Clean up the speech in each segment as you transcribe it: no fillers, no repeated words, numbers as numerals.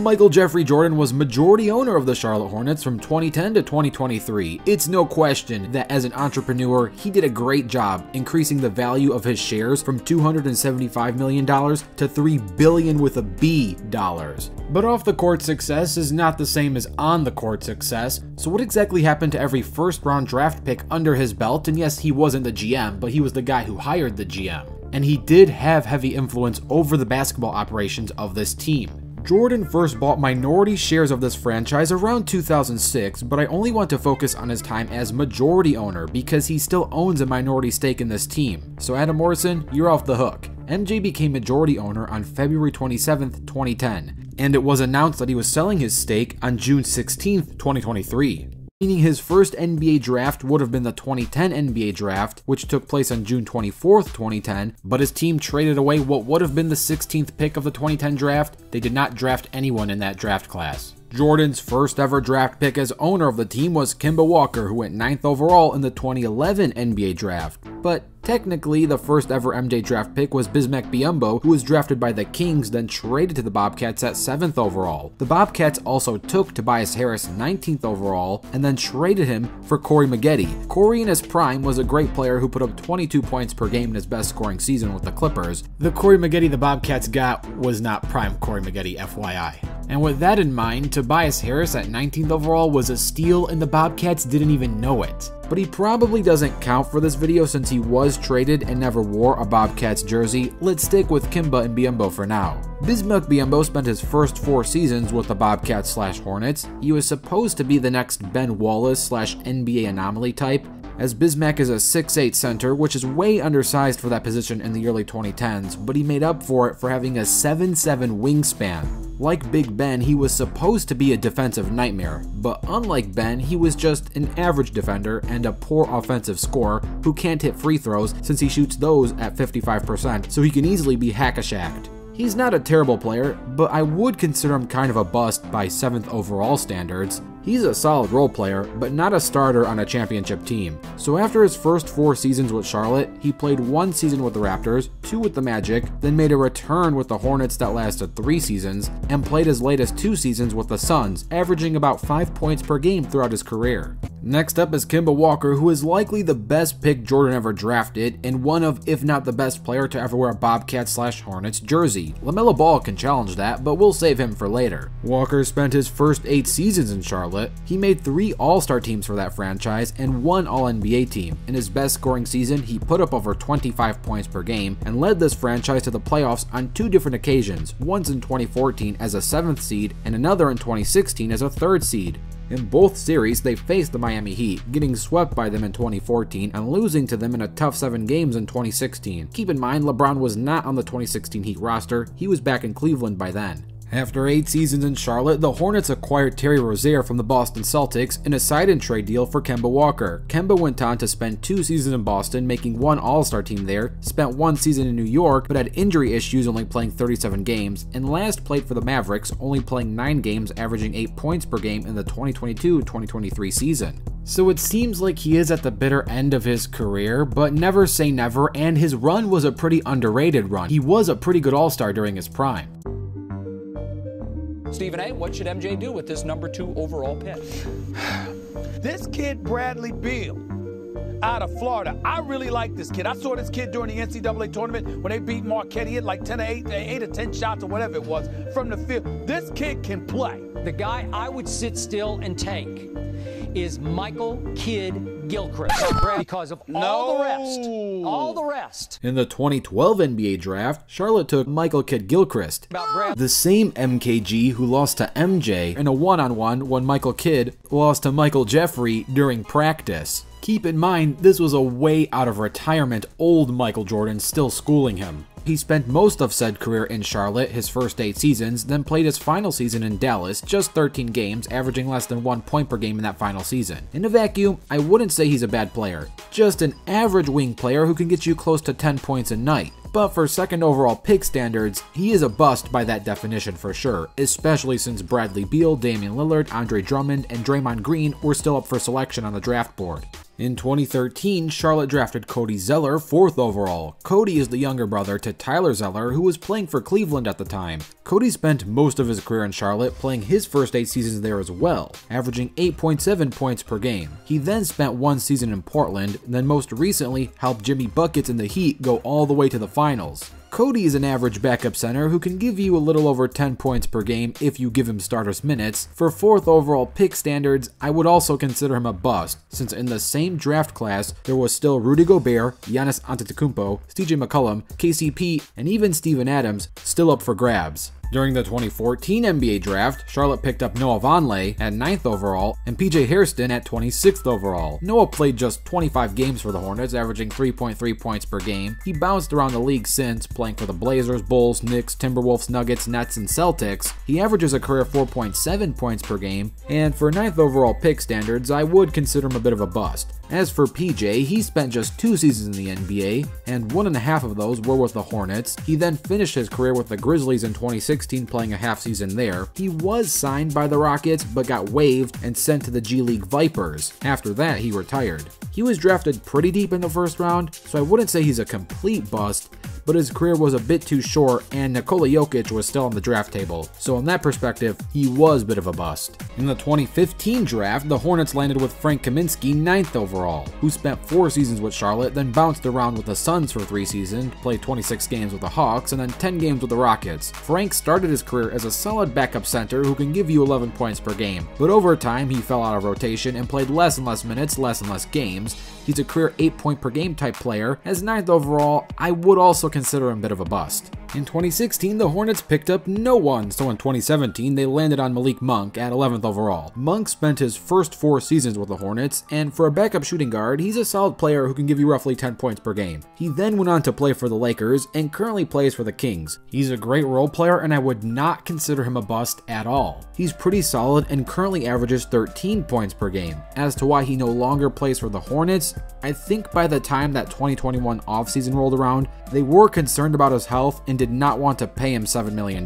Michael Jeffrey Jordan was majority owner of the Charlotte Hornets from 2010 to 2023. It's no question that as an entrepreneur, he did a great job increasing the value of his shares from $275 million to $3 billion with a B dollars. But off the court success is not the same as on the court success, so what exactly happened to every first round draft pick under his belt? And yes, he wasn't the GM, but he was the guy who hired the GM. And he did have heavy influence over the basketball operations of this team. Jordan first bought minority shares of this franchise around 2006, but I only want to focus on his time as majority owner because he still owns a minority stake in this team. So Adam Morrison, you're off the hook. MJ became majority owner on February 27th, 2010, and it was announced that he was selling his stake on June 16th, 2023. Meaning his first NBA draft would have been the 2010 NBA draft, which took place on June 24th, 2010, but his team traded away what would have been the 16th pick of the 2010 draft. They did not draft anyone in that draft class. Jordan's first ever draft pick as owner of the team was Kemba Walker, who went 9th overall in the 2011 NBA draft. But technically, the first ever MJ draft pick was Bismack Biyombo, who was drafted by the Kings, then traded to the Bobcats at 7th overall. The Bobcats also took Tobias Harris 19th overall, and then traded him for Corey Maggette. Corey in his prime was a great player who put up 22 points per game in his best scoring season with the Clippers. The Corey Maggette the Bobcats got was not prime Corey Maggette, FYI. And with that in mind, Tobias Harris at 19th overall was a steal and the Bobcats didn't even know it. But he probably doesn't count for this video since he was traded and never wore a Bobcats jersey. Let's stick with Kemba and Biyombo for now. Bismack Biyombo spent his first 4 seasons with the Bobcats/Hornets. He was supposed to be the next Ben Wallace/NBA anomaly type, as Bismack is a 6'8" center, which is way undersized for that position in the early 2010s, but he made up for it for having a 7'7" wingspan. Like Big Ben, he was supposed to be a defensive nightmare, but unlike Ben, he was just an average defender and a poor offensive scorer who can't hit free throws since he shoots those at 55%, so he can easily be hack-a-shacked. He's not a terrible player, but I would consider him kind of a bust by 7th overall standards. He's a solid role player, but not a starter on a championship team. So after his first 4 seasons with Charlotte, he played 1 season with the Raptors, 2 with the Magic, then made a return with the Hornets that lasted 3 seasons, and played his latest 2 seasons with the Suns, averaging about 5 points per game throughout his career. Next up is Kemba Walker, who is likely the best pick Jordan ever drafted, and one of, if not the best player to ever wear a Bobcats/Hornets jersey. LaMelo Ball can challenge that, but we'll save him for later. Walker spent his first 8 seasons in Charlotte. He made 3 All-Star teams for that franchise and 1 All-NBA team. In his best scoring season, he put up over 25 points per game and led this franchise to the playoffs on 2 different occasions, once in 2014 as a 7th seed and another in 2016 as a 3rd seed. In both series, they faced the Miami Heat, getting swept by them in 2014 and losing to them in a tough 7 games in 2016. Keep in mind, LeBron was not on the 2016 Heat roster, he was back in Cleveland by then. After 8 seasons in Charlotte, the Hornets acquired Terry Rozier from the Boston Celtics in a sign-and trade deal for Kemba Walker. Kemba went on to spend 2 seasons in Boston, making 1 All-Star team there, spent 1 season in New York, but had injury issues, only playing 37 games, and last played for the Mavericks, only playing 9 games, averaging 8 points per game in the 2022-2023 season. So it seems like he is at the bitter end of his career, but never say never, and his run was a pretty underrated run. He was a pretty good All-Star during his prime. Stephen A., what should MJ do with this number 2 overall pick? This kid, Bradley Beal, out of Florida. I really like this kid. I saw this kid during the NCAA tournament when they beat Marquette. He had like 8 or 10 shots or whatever it was from the field. This kid can play. The guy I would sit still and take is Michael Kidd Gilchrist because of all the rest. In the 2012 NBA draft, Charlotte took Michael Kidd Gilchrist, the same MKG who lost to MJ in a one-on-one when Michael Kidd lost to Michael Jeffrey during practice. Keep in mind, this was a way out of retirement old Michael Jordan still schooling him. He spent most of said career in Charlotte, his first 8 seasons, then played his final season in Dallas, just 13 games, averaging less than 1 point per game in that final season. In a vacuum, I wouldn't say he's a bad player, just an average wing player who can get you close to 10 points a night. But for 2nd overall pick standards, he is a bust by that definition for sure, especially since Bradley Beal, Damian Lillard, Andre Drummond, and Draymond Green were still up for selection on the draft board. In 2013, Charlotte drafted Cody Zeller 4th overall. Cody is the younger brother to Tyler Zeller, who was playing for Cleveland at the time. Cody spent most of his career in Charlotte, playing his first 8 seasons there as well, averaging 8.7 points per game. He then spent 1 season in Portland, and then most recently helped Jimmy Buckets and the Heat go all the way to the finals. Cody is an average backup center who can give you a little over 10 points per game if you give him starters minutes. For 4th overall pick standards, I would also consider him a bust, since in the same draft class, there was still Rudy Gobert, Giannis Antetokounmpo, CJ McCollum, KCP, and even Steven Adams still up for grabs. During the 2014 NBA draft, Charlotte picked up Noah Vonleh at 9th overall and PJ Hairston at 26th overall. Noah played just 25 games for the Hornets, averaging 3.3 points per game. He bounced around the league since, playing for the Blazers, Bulls, Knicks, Timberwolves, Nuggets, Nets, and Celtics. He averages a career 4.7 points per game, and for 9th overall pick standards, I would consider him a bit of a bust. As for PJ, he spent just 2 seasons in the NBA, and 1.5 of those were with the Hornets. He then finished his career with the Grizzlies in 2016, playing a half season there. He was signed by the Rockets, but got waived and sent to the G League Vipers. After that, he retired. He was drafted pretty deep in the 1st round, so I wouldn't say he's a complete bust, but his career was a bit too short, and Nikola Jokic was still on the draft table, so in that perspective, he was a bit of a bust. In the 2015 draft, the Hornets landed with Frank Kaminsky 9th overall, who spent 4 seasons with Charlotte, then bounced around with the Suns for 3 seasons, played 26 games with the Hawks, and then 10 games with the Rockets. Frank started his career as a solid backup center who can give you 11 points per game, but over time he fell out of rotation and played less and less minutes, less and less games. He's a career 8 point per game type player. As 9th overall, I would also consider him a bit of a bust. In 2016, the Hornets picked up no one, so in 2017, they landed on Malik Monk at 11th overall. Monk spent his first 4 seasons with the Hornets, and for a backup shooting guard, he's a solid player who can give you roughly 10 points per game. He then went on to play for the Lakers, and currently plays for the Kings. He's a great role player, and I would not consider him a bust at all. He's pretty solid and currently averages 13 points per game. As to why he no longer plays for the Hornets, I think by the time that 2021 offseason rolled around, they were concerned about his health and did not want to pay him $7 million.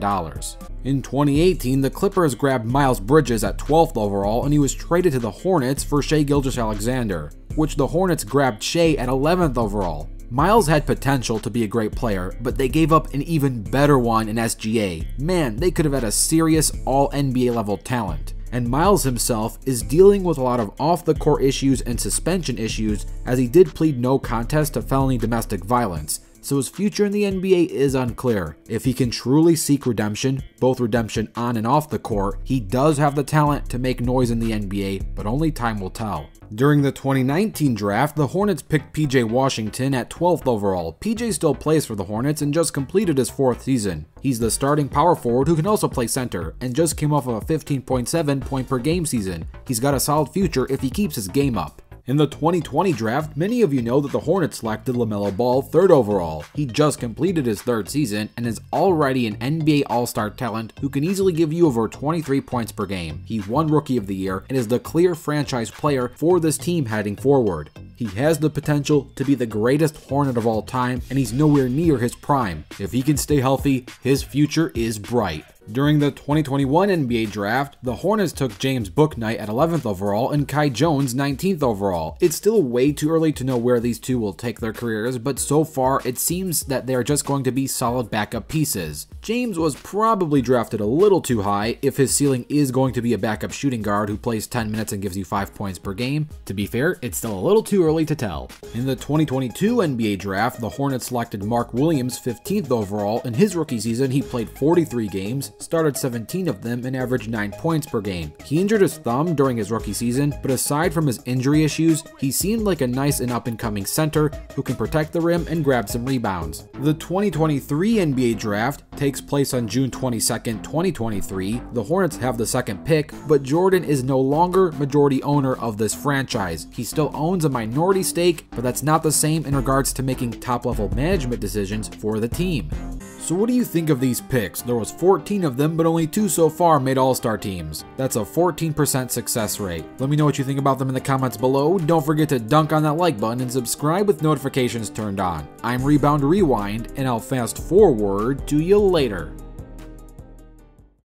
In 2018, the Clippers grabbed Miles Bridges at 12th overall, and he was traded to the Hornets for Shai Gilgeous-Alexander, which the Hornets grabbed Shai at 11th overall. Miles had potential to be a great player, but they gave up an even better one in SGA. Man, they could have had a serious all-NBA level talent. And Miles himself is dealing with a lot of off-the-court issues and suspension issues, as he did plead no contest to felony domestic violence, so his future in the NBA is unclear. If he can truly seek redemption, both redemption on and off the court, he does have the talent to make noise in the NBA, but only time will tell. During the 2019 draft, the Hornets picked PJ Washington at 12th overall. PJ still plays for the Hornets and just completed his 4th season. He's the starting power forward who can also play center, and just came off of a 15.7 point per game season. He's got a solid future if he keeps his game up. In the 2020 draft, many of you know that the Hornets selected LaMelo Ball 3rd overall. He just completed his 3rd season and is already an NBA All-Star talent who can easily give you over 23 points per game. He won Rookie of the Year and is the clear franchise player for this team heading forward. He has the potential to be the greatest Hornet of all time, and he's nowhere near his prime. If he can stay healthy, his future is bright. During the 2021 NBA draft, the Hornets took James Bouknight at 11th overall and Kai Jones 19th overall. It's still way too early to know where these two will take their careers, but so far it seems that they are just going to be solid backup pieces. James was probably drafted a little too high if his ceiling is going to be a backup shooting guard who plays 10 minutes and gives you 5 points per game. To be fair, it's still a little too early to tell. In the 2022 NBA draft, the Hornets selected Mark Williams 15th overall. In his rookie season, he played 43 games, started 17 of them, and averaged 9 points per game. He injured his thumb during his rookie season, but aside from his injury issues, he seemed like a nice and up-and-coming center who can protect the rim and grab some rebounds. The 2023 NBA draft takes place on June 22nd, 2023. The Hornets have the 2nd pick, but Jordan is no longer majority owner of this franchise. He still owns a minority stake, but that's not the same in regards to making top-level management decisions for the team. So what do you think of these picks? There was 14 of them, but only 2 so far made All-Star teams. That's a 14% success rate. Let me know what you think about them in the comments below. Don't forget to dunk on that like button and subscribe with notifications turned on. I'm Rebound Rewind, and I'll fast forward to you later.